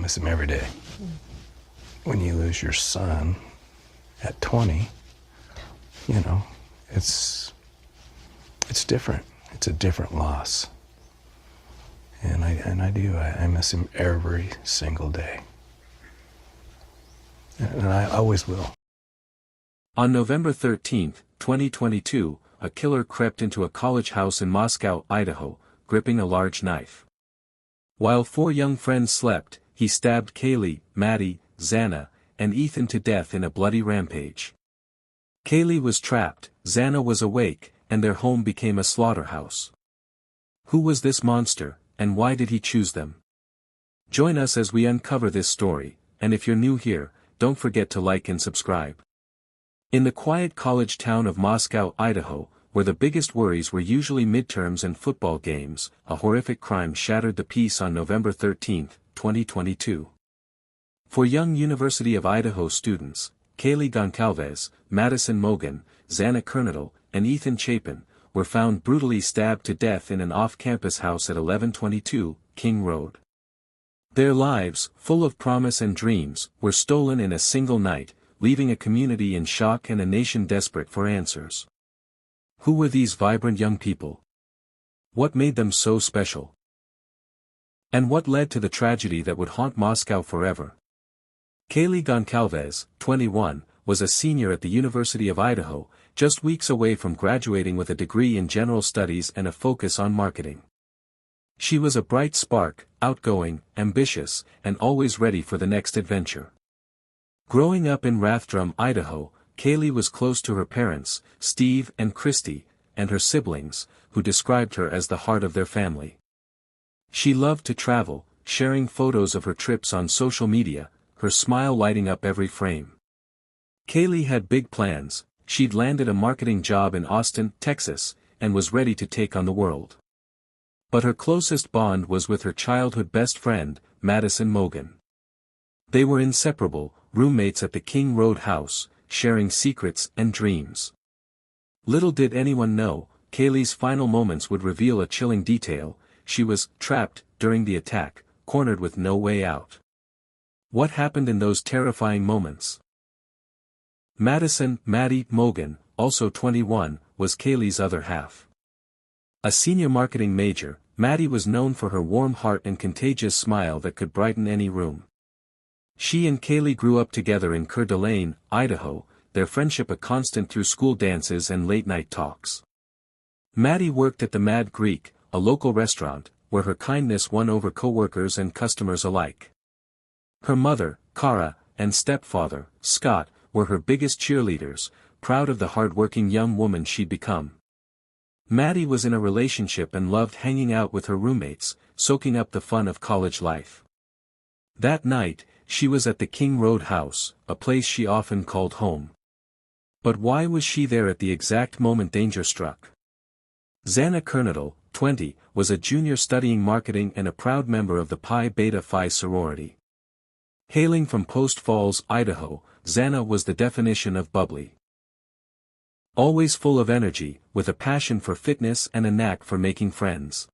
miss him every day. When you lose your son at 20, you know, it's different. It's a different loss. And I do. I miss him every single day. And I always will. On November 13, 2022, a killer crept into a college house in Moscow, Idaho, gripping a large knife. While 4 young friends slept, he stabbed Kaylee, Maddie, Xana, and Ethan to death in a bloody rampage. Kaylee was trapped, Xana was awake, and their home became a slaughterhouse. Who was this monster, and why did he choose them? Join us as we uncover this story, and if you're new here, don't forget to like and subscribe. In the quiet college town of Moscow, Idaho, where the biggest worries were usually midterms and football games, a horrific crime shattered the peace on November 13, 2022. For young University of Idaho students, Kaylee Goncalves, Madison Mogen, Xana Kernodle, and Ethan Chapin, were found brutally stabbed to death in an off-campus house at 1122 King Road. Their lives, full of promise and dreams, were stolen in a single night, leaving a community in shock and a nation desperate for answers. Who were these vibrant young people? What made them so special? And what led to the tragedy that would haunt Moscow forever? Kaylee Goncalves, 21, was a senior at the University of Idaho, just weeks away from graduating with a degree in general studies and a focus on marketing. She was a bright spark, outgoing, ambitious, and always ready for the next adventure. Growing up in Rathdrum, Idaho, Kaylee was close to her parents, Steve and Christy, and her siblings, who described her as the heart of their family. She loved to travel, sharing photos of her trips on social media, her smile lighting up every frame. Kaylee had big plans. She'd landed a marketing job in Austin, Texas, and was ready to take on the world. But her closest bond was with her childhood best friend, Madison Mogen. They were inseparable, roommates at the King Road house, sharing secrets and dreams. Little did anyone know, Kaylee's final moments would reveal a chilling detail: she was trapped during the attack, cornered with no way out. What happened in those terrifying moments? Maddie Mogen, also 21, was Kaylee's other half. A senior marketing major, Maddie was known for her warm heart and contagious smile that could brighten any room. She and Kaylee grew up together in Coeur d'Alene, Idaho, their friendship a constant through school dances and late-night talks. Maddie worked at the Mad Greek, a local restaurant, where her kindness won over coworkers and customers alike. Her mother, Cara, and stepfather, Scott, were her biggest cheerleaders, proud of the hard-working young woman she'd become. Maddie was in a relationship and loved hanging out with her roommates, soaking up the fun of college life. That night, she was at the King Road house, a place she often called home. But why was she there at the exact moment danger struck? Xana Kernodle, 20, was a junior studying marketing and a proud member of the Pi Beta Phi sorority. Hailing from Post Falls, Idaho, Xana was the definition of bubbly. Always full of energy, with a passion for fitness and a knack for making friends.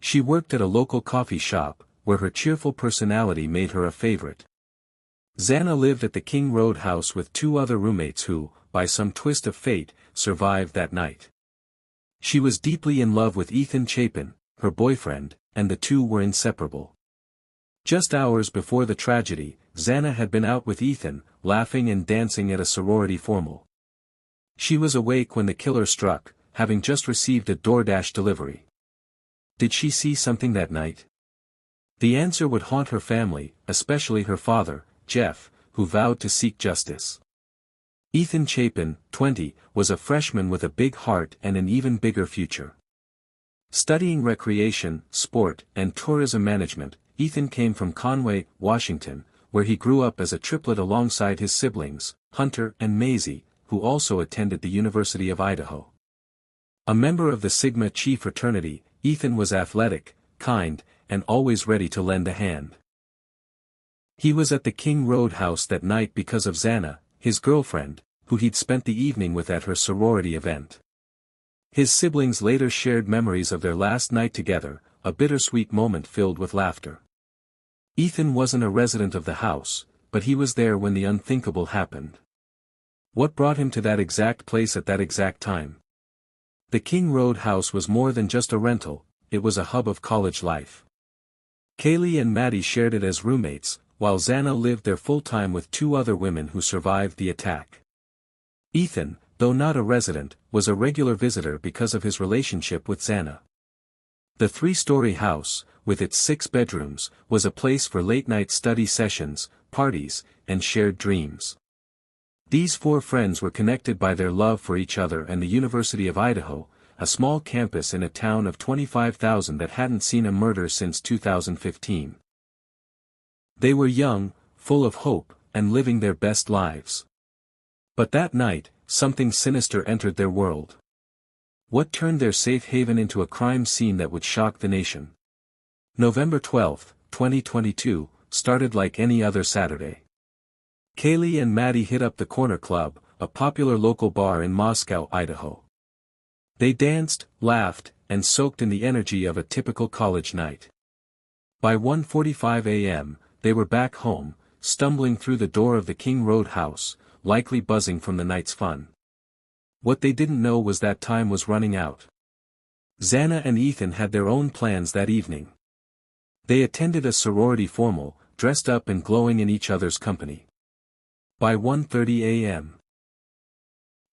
She worked at a local coffee shop, where her cheerful personality made her a favorite. Xana lived at the King Road house with 2 other roommates who, by some twist of fate, survived that night. She was deeply in love with Ethan Chapin, her boyfriend, and the two were inseparable. Just hours before the tragedy, Xana had been out with Ethan, laughing and dancing at a sorority formal. She was awake when the killer struck, having just received a DoorDash delivery. Did she see something that night? The answer would haunt her family, especially her father, Jeff, who vowed to seek justice. Ethan Chapin, 20, was a freshman with a big heart and an even bigger future. Studying recreation, sport, and tourism management, Ethan came from Conway, Washington, where he grew up as a triplet alongside his siblings, Hunter and Maisie, who also attended the University of Idaho. A member of the Sigma Chi fraternity, Ethan was athletic, kind, and always ready to lend a hand. He was at the King Road house that night because of Xana, his girlfriend, who he'd spent the evening with at her sorority event. His siblings later shared memories of their last night together, a bittersweet moment filled with laughter. Ethan wasn't a resident of the house, but he was there when the unthinkable happened. What brought him to that exact place at that exact time? The King Road house was more than just a rental, it was a hub of college life. Kaylee and Maddie shared it as roommates, while Xana lived there full-time with two other women who survived the attack. Ethan, though not a resident, was a regular visitor because of his relationship with Xana. The three-story house, with its 6 bedrooms, was a place for late-night study sessions, parties, and shared dreams. These 4 friends were connected by their love for each other and the University of Idaho, a small campus in a town of 25,000 that hadn't seen a murder since 2015. They were young, full of hope, and living their best lives. But that night, something sinister entered their world. What turned their safe haven into a crime scene that would shock the nation? November 12, 2022, started like any other Saturday. Kaylee and Maddie hit up the Corner Club, a popular local bar in Moscow, Idaho. They danced, laughed, and soaked in the energy of a typical college night. By 1:45 a.m., they were back home, stumbling through the door of the King Road house, likely buzzing from the night's fun. What they didn't know was that time was running out. Xana and Ethan had their own plans that evening. They attended a sorority formal, dressed up and glowing in each other's company. By 1:30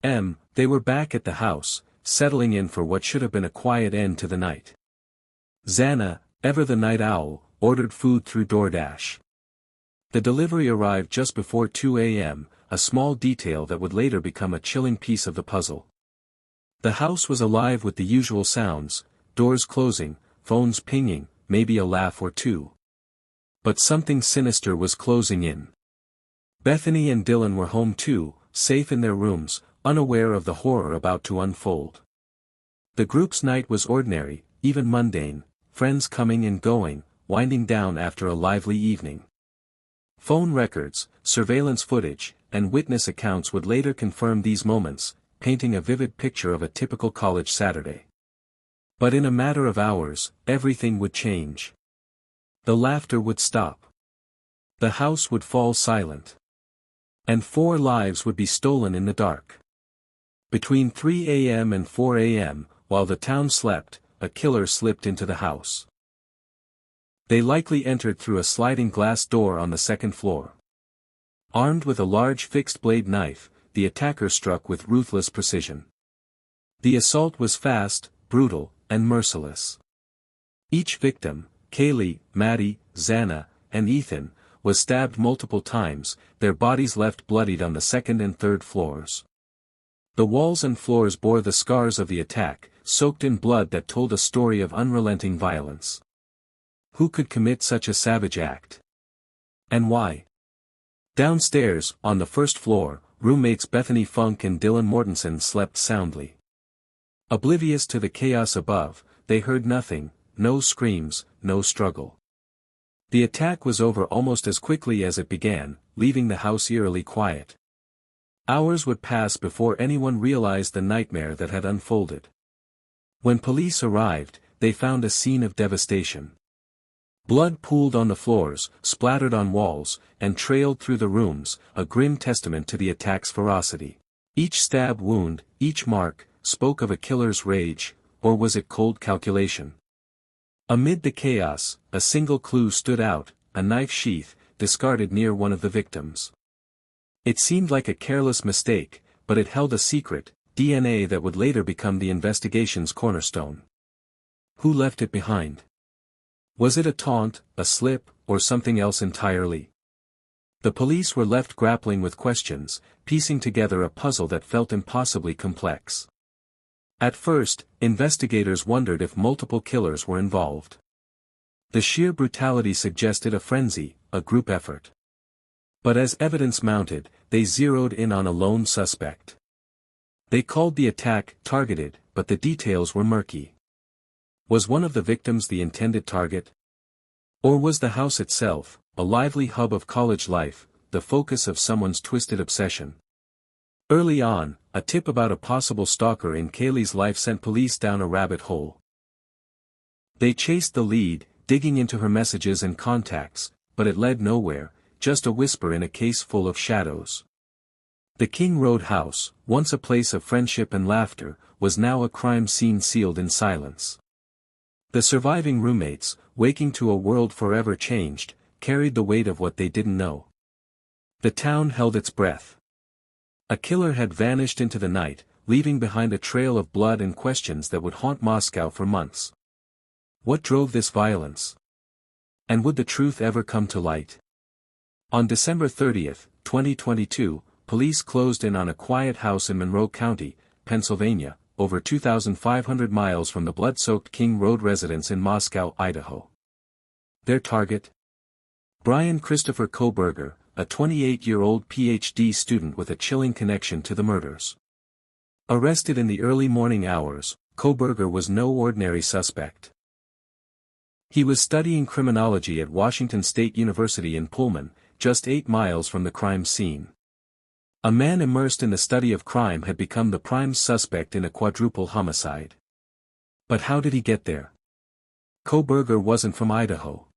a.m., they were back at the house, settling in for what should have been a quiet end to the night. Xana, ever the night owl, ordered food through DoorDash. The delivery arrived just before 2 a.m., a small detail that would later become a chilling piece of the puzzle. The house was alive with the usual sounds, doors closing, phones pinging, maybe a laugh or two. But something sinister was closing in. Bethany and Dylan were home too, safe in their rooms, unaware of the horror about to unfold. The group's night was ordinary, even mundane, friends coming and going, winding down after a lively evening. Phone records, surveillance footage, and witness accounts would later confirm these moments, painting a vivid picture of a typical college Saturday. But in a matter of hours, everything would change. The laughter would stop. The house would fall silent. And 4 lives would be stolen in the dark. Between 3 a.m. and 4 a.m., while the town slept, a killer slipped into the house. They likely entered through a sliding glass door on the 2nd floor. Armed with a large fixed-blade knife, the attacker struck with ruthless precision. The assault was fast, brutal, and merciless. Each victim, Kaylee, Maddie, Xana, and Ethan, was stabbed multiple times, their bodies left bloodied on the 2nd and 3rd floors. The walls and floors bore the scars of the attack, soaked in blood that told a story of unrelenting violence. Who could commit such a savage act? And why? Downstairs, on the 1st floor, roommates Bethany Funk and Dylan Mortensen slept soundly. Oblivious to the chaos above, they heard nothing, no screams, no struggle. The attack was over almost as quickly as it began, leaving the house eerily quiet. Hours would pass before anyone realized the nightmare that had unfolded. When police arrived, they found a scene of devastation. Blood pooled on the floors, splattered on walls, and trailed through the rooms, a grim testament to the attack's ferocity. Each stab wound, each mark, spoke of a killer's rage, or was it cold calculation? Amid the chaos, a single clue stood out, a knife sheath, discarded near one of the victims. It seemed like a careless mistake, but it held a secret, DNA that would later become the investigation's cornerstone. Who left it behind? Was it a taunt, a slip, or something else entirely? The police were left grappling with questions, piecing together a puzzle that felt impossibly complex. At first, investigators wondered if multiple killers were involved. The sheer brutality suggested a frenzy, a group effort. But as evidence mounted, they zeroed in on a lone suspect. They called the attack targeted, but the details were murky. Was one of the victims the intended target? Or was the house itself, a lively hub of college life, the focus of someone's twisted obsession? Early on, a tip about a possible stalker in Kaylee's life sent police down a rabbit hole. They chased the lead, digging into her messages and contacts, but it led nowhere, just a whisper in a case full of shadows. The King Road house, once a place of friendship and laughter, was now a crime scene sealed in silence. The surviving roommates, waking to a world forever changed, carried the weight of what they didn't know. The town held its breath. A killer had vanished into the night, leaving behind a trail of blood and questions that would haunt Moscow for months. What drove this violence? And would the truth ever come to light? On December 30, 2022, police closed in on a quiet house in Monroe County, Pennsylvania, over 2,500 miles from the blood-soaked King Road residence in Moscow, Idaho. Their target? Bryan Kohberger, a 28-year-old PhD student with a chilling connection to the murders. Arrested in the early morning hours, Kohberger was no ordinary suspect. He was studying criminology at Washington State University in Pullman, just 8 miles from the crime scene. A man immersed in the study of crime had become the prime suspect in a quadruple homicide. But how did he get there? Kohberger wasn't from Idaho.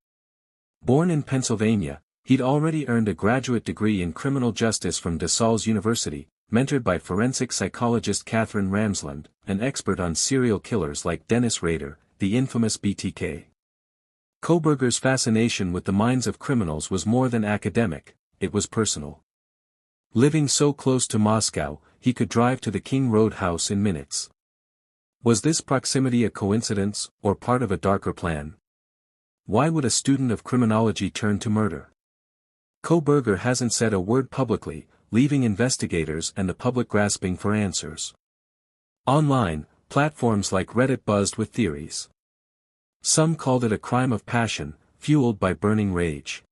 Born in Pennsylvania, he'd already earned a graduate degree in criminal justice from DeSales University, mentored by forensic psychologist Catherine Ramsland, an expert on serial killers like Dennis Rader, the infamous BTK. Kohberger's fascination with the minds of criminals was more than academic, it was personal. Living so close to Moscow, he could drive to the King Road house in minutes. Was this proximity a coincidence, or part of a darker plan? Why would a student of criminology turn to murder? Kohberger hasn't said a word publicly, leaving investigators and the public grasping for answers. Online, platforms like Reddit buzzed with theories. Some called it a crime of passion, fueled by burning rage.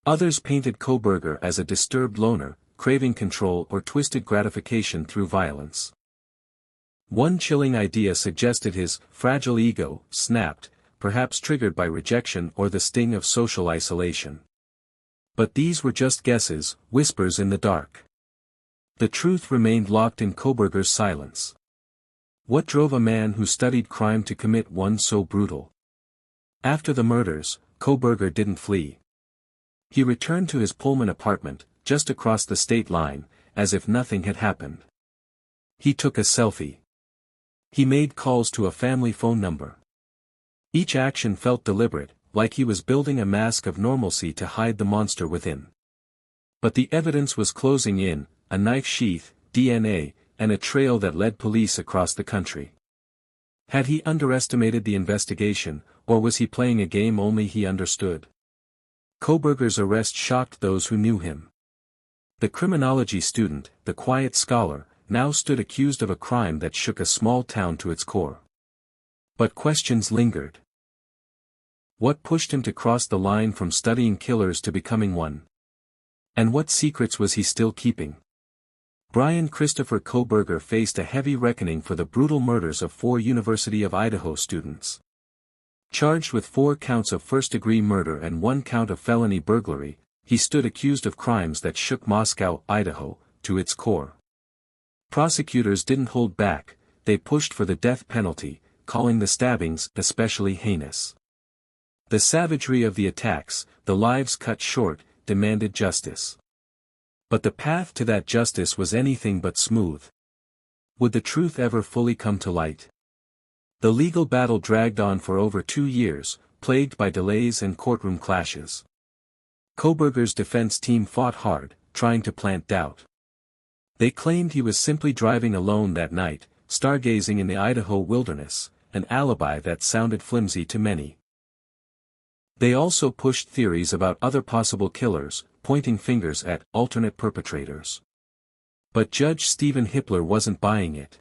Others painted Kohberger as a disturbed loner, craving control or twisted gratification through violence. One chilling idea suggested his fragile ego snapped, perhaps triggered by rejection or the sting of social isolation. But these were just guesses, whispers in the dark. The truth remained locked in Kohberger's silence. What drove a man who studied crime to commit one so brutal? After the murders, Kohberger didn't flee. He returned to his Pullman apartment, just across the state line, as if nothing had happened. He took a selfie. He made calls to a family phone number. Each action felt deliberate, like he was building a mask of normalcy to hide the monster within. But the evidence was closing in, a knife sheath, DNA, and a trail that led police across the country. Had he underestimated the investigation, or was he playing a game only he understood? Kohberger's arrest shocked those who knew him. The criminology student, the quiet scholar, now stood accused of a crime that shook a small town to its core. But questions lingered. What pushed him to cross the line from studying killers to becoming one? And what secrets was he still keeping? Bryan Kohberger faced a heavy reckoning for the brutal murders of 4 University of Idaho students. Charged with 4 counts of first-degree murder and 1 count of felony burglary, he stood accused of crimes that shook Moscow, Idaho, to its core. Prosecutors didn't hold back, they pushed for the death penalty, calling the stabbings especially heinous. The savagery of the attacks, the lives cut short, demanded justice. But the path to that justice was anything but smooth. Would the truth ever fully come to light? The legal battle dragged on for over 2 years, plagued by delays and courtroom clashes. Kohberger's defense team fought hard, trying to plant doubt. They claimed he was simply driving alone that night, stargazing in the Idaho wilderness, an alibi that sounded flimsy to many. They also pushed theories about other possible killers, pointing fingers at alternate perpetrators. But Judge Stephen Hippler wasn't buying it.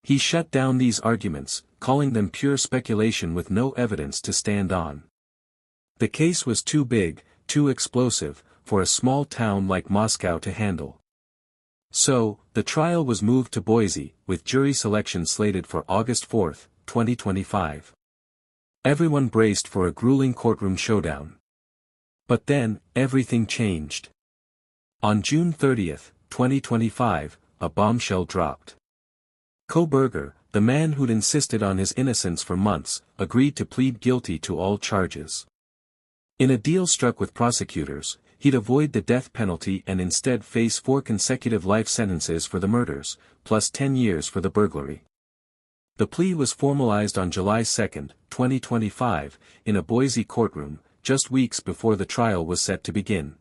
He shut down these arguments, calling them pure speculation with no evidence to stand on. The case was too big, too explosive, for a small town like Moscow to handle. So, the trial was moved to Boise, with jury selection slated for August 4, 2025. Everyone braced for a grueling courtroom showdown. But then, everything changed. On June 30, 2025, a bombshell dropped. Kohberger, the man who'd insisted on his innocence for months, agreed to plead guilty to all charges. In a deal struck with prosecutors, he'd avoid the death penalty and instead face 4 consecutive life sentences for the murders, plus 10 years for the burglary. The plea was formalized on July 2, 2025, in a Boise courtroom, just weeks before the trial was set to begin.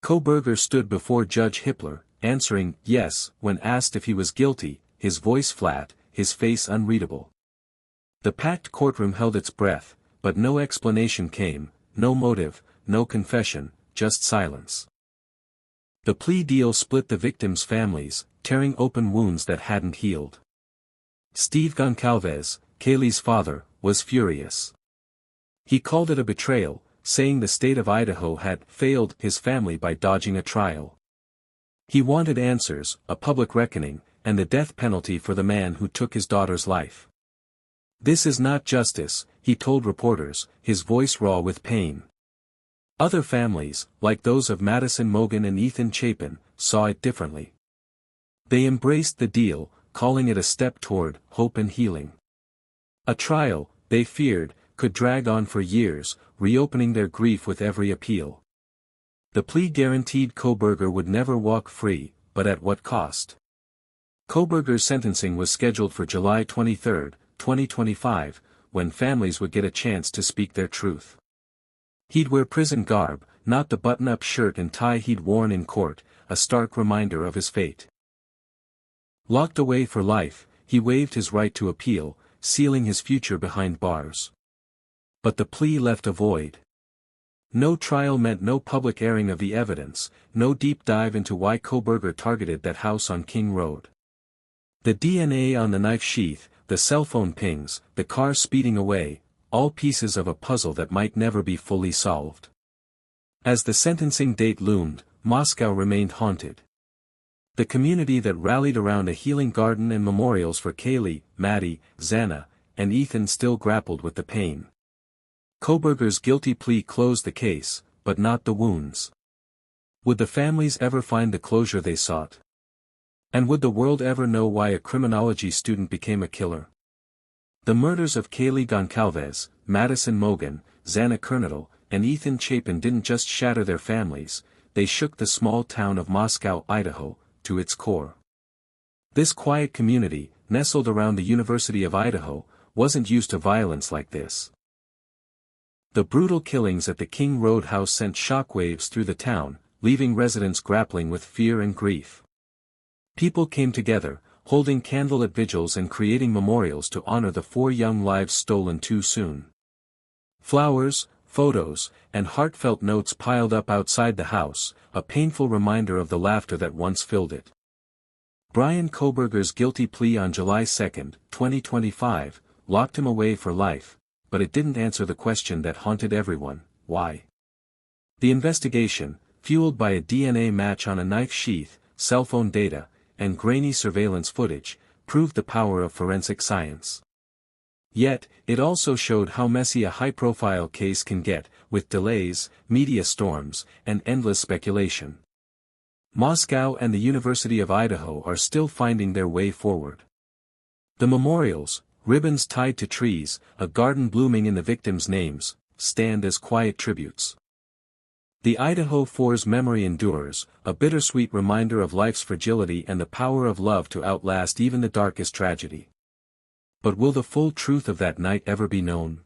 Kohberger stood before Judge Hippler, answering yes when asked if he was guilty, his voice flat, his face unreadable. The packed courtroom held its breath, but no explanation came, no motive, no confession, just silence. The plea deal split the victims' families, tearing open wounds that hadn't healed. Steve Goncalves, Kaylee's father, was furious. He called it a betrayal, saying the state of Idaho had failed his family by dodging a trial. He wanted answers, a public reckoning, and the death penalty for the man who took his daughter's life. "This is not justice," he told reporters, his voice raw with pain. Other families, like those of Madison Mogen and Ethan Chapin, saw it differently. They embraced the deal, calling it a step toward hope and healing. A trial, they feared, could drag on for years, reopening their grief with every appeal. The plea guaranteed Kohberger would never walk free, but at what cost? Kohberger's sentencing was scheduled for July 23, 2025, when families would get a chance to speak their truth. He'd wear prison garb, not the button-up shirt and tie he'd worn in court, a stark reminder of his fate. Locked away for life, he waived his right to appeal, sealing his future behind bars. But the plea left a void. No trial meant no public airing of the evidence, no deep dive into why Kohberger targeted that house on King Road. The DNA on the knife sheath, the cell phone pings, the car speeding away, all pieces of a puzzle that might never be fully solved. As the sentencing date loomed, Moscow remained haunted. The community that rallied around a healing garden and memorials for Kaylee, Maddie, Xana, and Ethan still grappled with the pain. Kohberger's guilty plea closed the case, but not the wounds. Would the families ever find the closure they sought? And would the world ever know why a criminology student became a killer? The murders of Kaylee Goncalves, Madison Mogen, Xana Kernodle, and Ethan Chapin didn't just shatter their families, they shook the small town of Moscow, Idaho, to its core. This quiet community, nestled around the University of Idaho, wasn't used to violence like this. The brutal killings at the King Road house sent shockwaves through the town, leaving residents grappling with fear and grief. People came together, holding candlelit vigils and creating memorials to honor the 4 young lives stolen too soon. Flowers, photos, and heartfelt notes piled up outside the house, a painful reminder of the laughter that once filled it. Bryan Kohberger's guilty plea on July 2, 2025, locked him away for life, but it didn't answer the question that haunted everyone: why? The investigation, fueled by a DNA match on a knife sheath, cell phone data, and grainy surveillance footage, proved the power of forensic science. Yet, it also showed how messy a high-profile case can get, with delays, media storms, and endless speculation. Moscow and the University of Idaho are still finding their way forward. The memorials, ribbons tied to trees, a garden blooming in the victims' names, stand as quiet tributes. The Idaho4's memory endures, a bittersweet reminder of life's fragility and the power of love to outlast even the darkest tragedy. But will the full truth of that night ever be known?